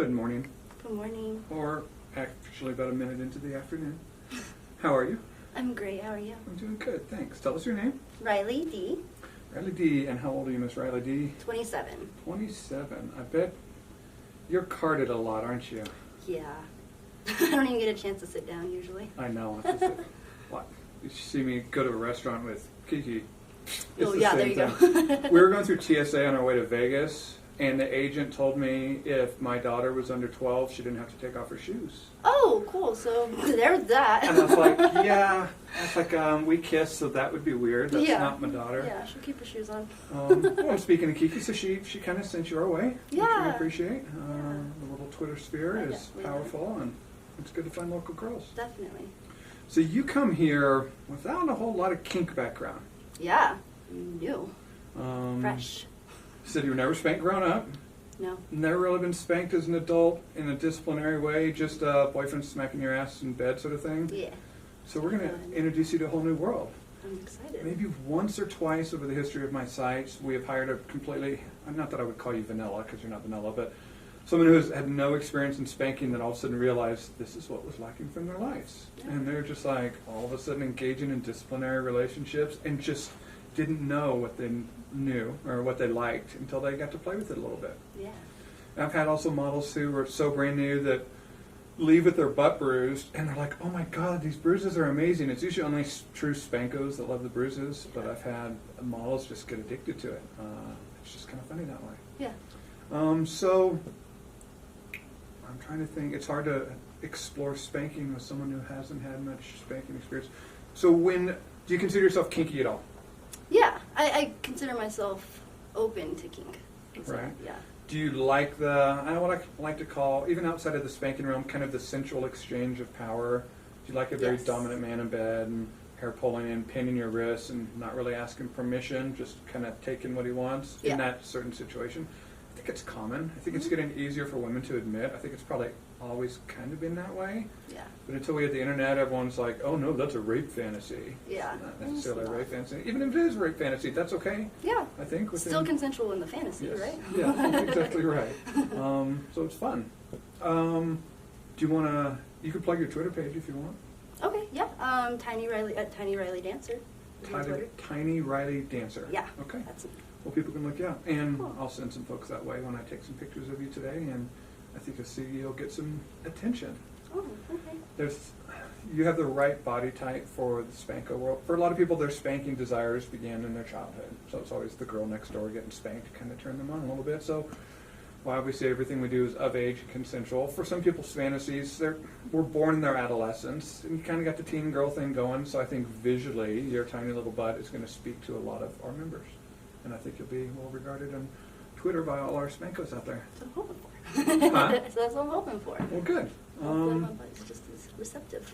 Good morning. Good morning. Or actually about a minute into the afternoon. How are you? I'm great. How are you? I'm doing good, thanks. Tell us your name. Riley D. Riley D. And how old are you, Miss Riley D? 27. 27. I bet you're carded a lot, aren't you? Yeah. I don't even get a chance to sit down usually. I know. It's just what? You should see me go to a restaurant with Kiki. Oh, yeah, there you go. We were going through TSA on our way to Vegas, and the agent told me if my daughter was under 12, she didn't have to take off her shoes. Oh, cool. So there's that. And I was like, yeah. I was like, we kissed, so that would be weird. That's Yeah. not my daughter. Yeah, she'll keep her shoes on. Well, speaking of Kiki, so she kind of sent you our way, which we Yeah. appreciate. The little Twitter sphere I is definitely powerful, and it's good to find local girls. Definitely. So you come here without a whole lot of kink background. Yeah. New. Fresh. Said you were never spanked growing up. No. Never really been spanked as an adult in a disciplinary way, just a boyfriend smacking your ass in bed sort of thing. Yeah. So we're going to introduce you to a whole new world. I'm excited. Maybe once or twice over the history of my sites, we have hired a completely, not that I would call you vanilla, because you're not vanilla, but someone who has had no experience in spanking that all of a sudden realized this is what was lacking from their lives. Yeah. And they're just like all of a sudden engaging in disciplinary relationships and just didn't know what they knew or what they liked until they got to play with it a little bit. Yeah. And I've had also models who are so brand new that leave with their butt bruised and they're like, oh my God, these bruises are amazing. It's usually only true spankos that love the bruises, but I've had models just get addicted to it. It's just kind of funny that way. Yeah. So I'm trying to think. It's hard to explore spanking with someone who hasn't had much spanking experience. So do you consider yourself kinky at all? Yeah. I consider myself open to kink. So, Right. Yeah. Do you like what I like to call, even outside of the spanking realm, kind of the sensual exchange of power? Do you like a very Yes. dominant man in bed and hair pulling and pinning your wrists and not really asking permission, just kind of taking what he wants Yeah. in that certain situation? I think it's common. I think it's getting easier for women to admit. I think it's probably always kind of been that way. Yeah. But until we had the internet, everyone's like, oh no, that's a rape fantasy. Yeah. It's not necessarily a rape fantasy. Even if it is a rape fantasy, that's okay, Yeah. I think. Still consensual in the fantasy, Yes. right? Yeah, exactly right. So it's fun. Do you want to, you could plug your Twitter page if you want. Okay, yeah. Tiny Riley at Tiny Riley Dancer. Is on Twitter. Tiny Riley Dancer. Yeah. Okay. That's me. Well, people can look you up. And Cool. I'll send some folks that way when I take some pictures of you today. And I think you'll get some attention. Oh, okay. You have the right body type for the spanko world. For a lot of people, their spanking desires began in their childhood. So it's always the girl next door getting spanked to kind of turn them on a little bit. So while we say everything we do is of age and consensual, for some people's fantasies, we're born in their adolescence. And you kind of got the teen girl thing going. So I think visually, your tiny little butt is going to speak to a lot of our members. And I think you'll be well regarded on Twitter by all our spankos out there. That's what I'm hoping for. Huh? So that's what I'm hoping for. Well, good. Hopefully my butt is just as receptive.